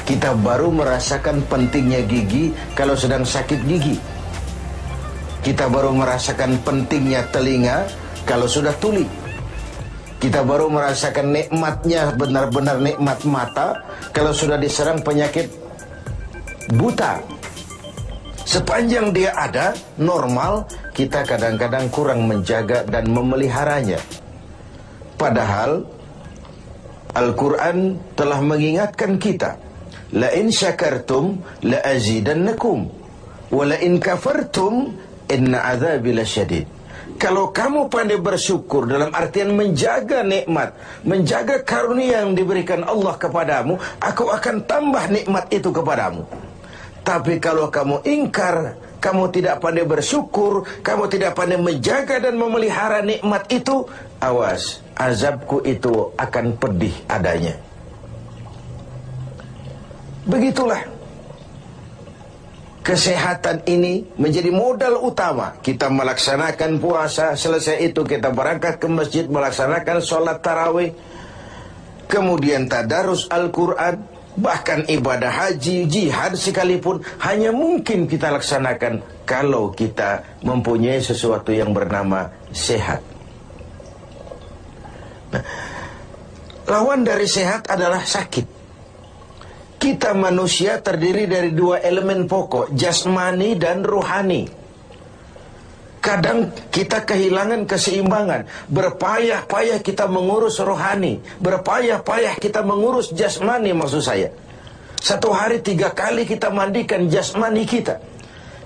Kita baru merasakan pentingnya gigi kalau sedang sakit gigi. Kita baru merasakan pentingnya telinga kalau sudah tuli. Kita baru merasakan nikmatnya, benar-benar nikmat mata kalau sudah diserang penyakit buta. Sepanjang dia ada, normal, kita kadang-kadang kurang menjaga dan memeliharanya. Padahal Al-Quran telah mengingatkan kita, la in syakartum la azidannakum wa la in kafartum inna azabi lasyadid. Kalau kamu pandai bersyukur dalam artian menjaga nikmat, menjaga karunia yang diberikan Allah kepadamu, aku akan tambah nikmat itu kepadamu. Tapi kalau kamu ingkar, kamu tidak pandai bersyukur, kamu tidak pandai menjaga dan memelihara nikmat itu, awas, azabku itu akan pedih adanya. Begitulah, kesehatan ini menjadi modal utama. Kita melaksanakan puasa, selesai itu kita berangkat ke masjid melaksanakan sholat tarawih, kemudian tadarus Al-Quran, bahkan ibadah haji, jihad sekalipun hanya mungkin kita laksanakan kalau kita mempunyai sesuatu yang bernama sehat. Nah, lawan dari sehat adalah sakit. Kita manusia terdiri dari dua elemen pokok, jasmani dan rohani. Kadang kita kehilangan keseimbangan. Berpayah-payah kita mengurus rohani, berpayah-payah kita mengurus jasmani, maksud saya. Satu hari 3 kali kita mandikan jasmani kita.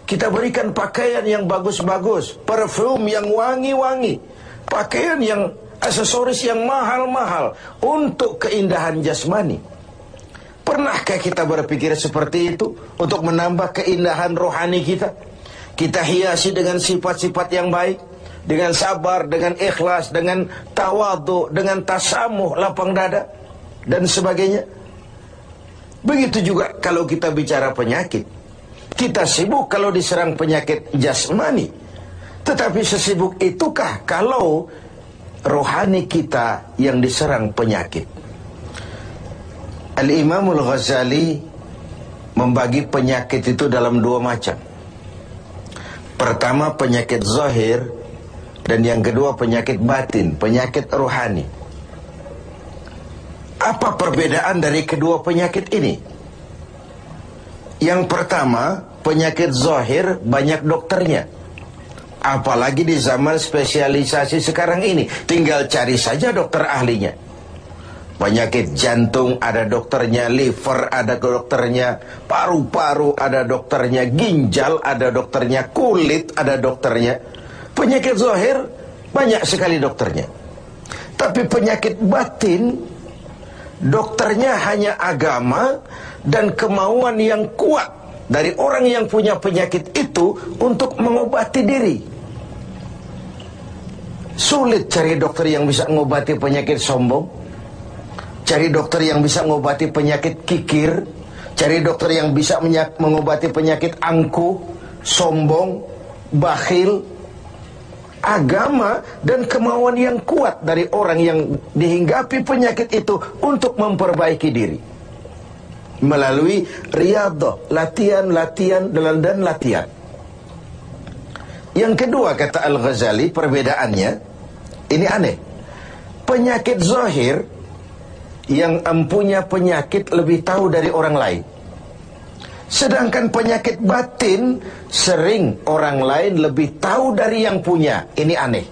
Kita berikan pakaian yang bagus-bagus, parfum yang wangi-wangi, pakaian yang aksesoris yang mahal-mahal untuk keindahan jasmani. Pernahkah kita berpikir seperti itu untuk menambah keindahan rohani kita? Kita hiasi dengan sifat-sifat yang baik, dengan sabar, dengan ikhlas, dengan tawadhu, dengan tasamuh, lapang dada, dan sebagainya. Begitu juga kalau kita bicara penyakit. Kita sibuk kalau diserang penyakit jasmani. Tetapi sesibuk itukah kalau rohani kita yang diserang penyakit? Al-Imamul Ghazali membagi penyakit itu dalam 2 macam. Pertama penyakit zahir, dan yang kedua penyakit batin, penyakit rohani. Apa perbedaan dari kedua penyakit ini? Yang pertama, penyakit zahir banyak dokternya. Apalagi di zaman spesialisasi sekarang ini, tinggal cari saja dokter ahlinya. Penyakit jantung ada dokternya, liver ada dokternya, paru-paru ada dokternya, ginjal ada dokternya, kulit ada dokternya. Penyakit zahir banyak sekali dokternya. Tapi penyakit batin, dokternya hanya agama dan kemauan yang kuat dari orang yang punya penyakit itu untuk mengobati diri. Sulit cari dokter yang bisa mengobati penyakit sombong, cari dokter yang bisa mengobati penyakit kikir, cari dokter yang bisa mengobati penyakit angkuh, sombong, bakhil. Agama dan kemauan yang kuat dari orang yang dihinggapi penyakit itu untuk memperbaiki diri melalui riyadhah, latihan dan latihan. Yang kedua, kata Al-Ghazali, perbedaannya ini aneh. Penyakit zahir yang empunya penyakit lebih tahu dari orang lain. Sedangkan penyakit batin sering orang lain lebih tahu dari yang punya. Ini aneh.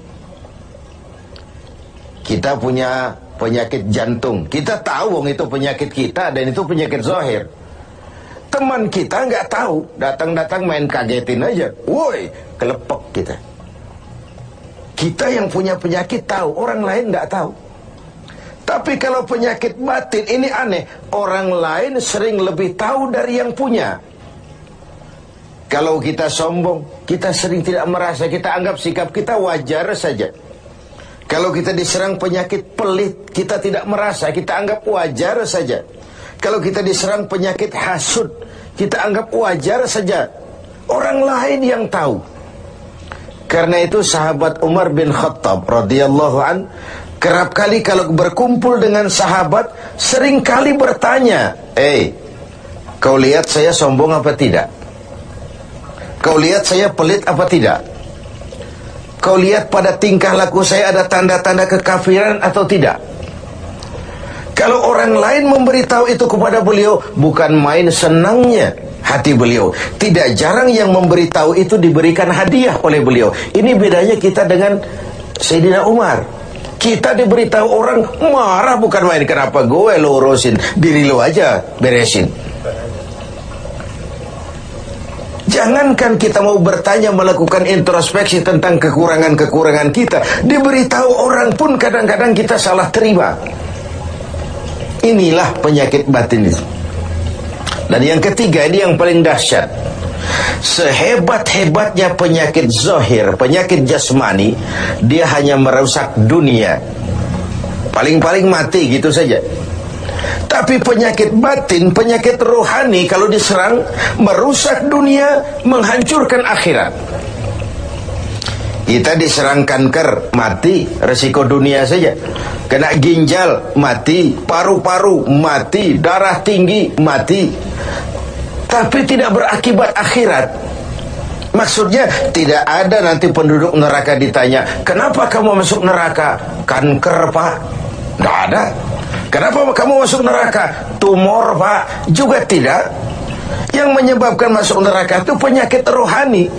Kita punya penyakit jantung, kita tahu itu penyakit kita dan itu penyakit zahir. Teman kita nggak tahu, datang-datang main kagetin aja, woi, kelepek kita. Kita yang punya penyakit tahu, orang lain nggak tahu. Tapi kalau penyakit batin ini aneh, orang lain sering lebih tahu dari yang punya. Kalau kita sombong, kita sering tidak merasa, kita anggap sikap kita wajar saja. Kalau kita diserang penyakit pelit, kita tidak merasa, kita anggap wajar saja. Kalau kita diserang penyakit hasud, kita anggap wajar saja. Orang lain yang tahu. Karena itu sahabat Umar bin Khattab radhiyallahu an kerap kali kalau berkumpul dengan sahabat sering kali bertanya, Kau lihat saya sombong apa tidak? Kau lihat saya pelit apa tidak? Kau lihat pada tingkah laku saya ada tanda-tanda kekafiran atau tidak? Kalau orang lain memberitahu itu kepada beliau, bukan main senangnya hati beliau. Tidak jarang yang memberitahu itu diberikan hadiah oleh beliau. Ini bedanya kita dengan Sayyidina Umar. Kita diberitahu orang marah, bukan main. Kenapa gue lo urusin? Diri lo aja beresin. Jangankan kita mau bertanya, melakukan introspeksi tentang kekurangan-kekurangan kita, diberitahu orang pun kadang-kadang kita salah terima. Inilah penyakit batin itu. Dan yang ketiga, ini yang paling dahsyat. Sehebat-hebatnya penyakit zahir, penyakit jasmani, dia hanya merusak dunia. Paling-paling mati gitu saja. Tapi penyakit batin, penyakit rohani, kalau diserang, merusak dunia, menghancurkan akhirat. Kita diserang kanker, mati, resiko dunia saja. Kena ginjal, mati. Paru-paru, mati. Darah tinggi, mati. Tapi tidak berakibat akhirat. Maksudnya tidak ada nanti penduduk neraka ditanya, kenapa kamu masuk neraka? Kanker, Pak. Tidak ada. Kenapa kamu masuk neraka? Tumor, Pak. Juga tidak. Yang menyebabkan masuk neraka itu penyakit rohani.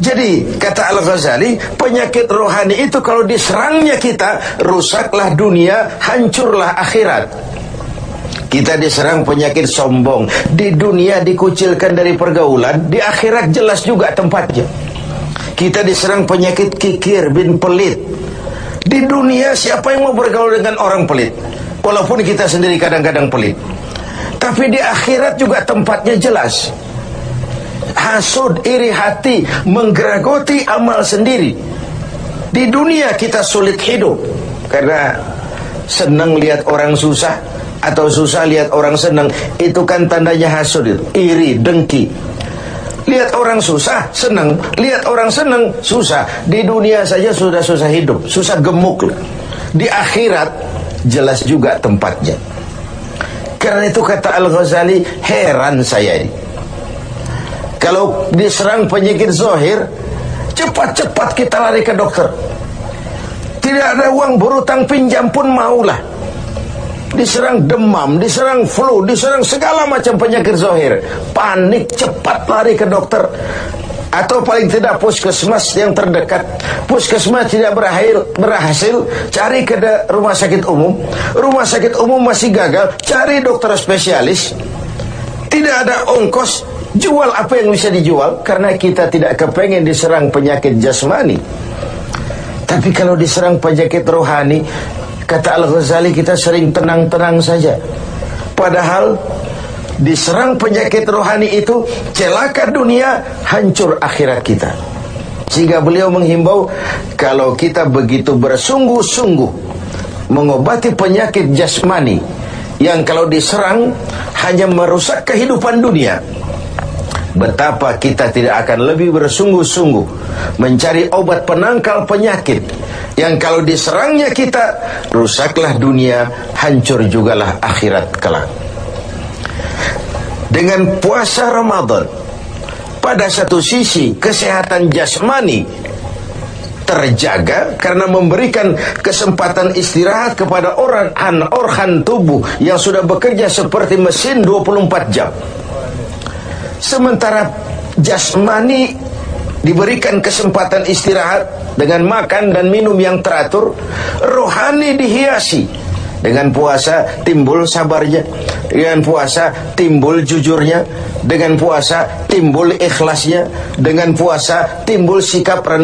Jadi kata Al-Ghazali, penyakit rohani itu kalau diserangnya kita, rusaklah dunia, hancurlah akhirat. Kita diserang penyakit sombong, di dunia dikucilkan dari pergaulan, di akhirat jelas juga tempatnya. Kita diserang penyakit kikir bin pelit. Di dunia siapa yang mau bergaul dengan orang pelit? Walaupun kita sendiri kadang-kadang pelit. Tapi di akhirat juga tempatnya jelas. Hasud, iri hati, menggeragoti amal sendiri. Di dunia kita sulit hidup karena senang lihat orang susah, atau susah lihat orang senang. Itu kan tandanya hasud itu, iri, dengki. Lihat orang susah, senang. Lihat orang senang, susah. Di dunia saja sudah susah hidup, susah gemuk. Di akhirat jelas juga tempatnya. Karena itu kata Al-Ghazali, heran saya ini. Kalau diserang penyakit zahir, cepat-cepat kita lari ke dokter. Tidak ada uang berutang pinjam pun maulah. Diserang demam, diserang flu, diserang segala macam penyakit zahir, panik, cepat lari ke dokter. Atau paling tidak puskesmas yang terdekat. Puskesmas tidak berhasil, cari ke rumah sakit umum. Rumah sakit umum masih gagal, cari dokter spesialis. Tidak ada ongkos, jual apa yang bisa dijual. Karena kita tidak kepengen diserang penyakit jasmani. Tapi kalau diserang penyakit rohani, kata Al-Ghazali, kita sering tenang-tenang saja. Padahal diserang penyakit rohani itu celaka dunia, hancur akhirat kita. Sehingga beliau menghimbau, kalau kita begitu bersungguh-sungguh mengobati penyakit jasmani yang kalau diserang hanya merusak kehidupan dunia, betapa kita tidak akan lebih bersungguh-sungguh mencari obat penangkal penyakit yang kalau diserangnya kita, rusaklah dunia, hancur jugalah akhirat kelak. Dengan puasa Ramadan, pada satu sisi kesehatan jasmani terjaga karena memberikan kesempatan istirahat kepada organ tubuh yang sudah bekerja seperti mesin 24 jam. Sementara jasmani diberikan kesempatan istirahat dengan makan dan minum yang teratur. Rohani dihiasi. Dengan puasa timbul sabarnya, dengan puasa timbul jujurnya, dengan puasa timbul ikhlasnya, dengan puasa timbul sikap rendah.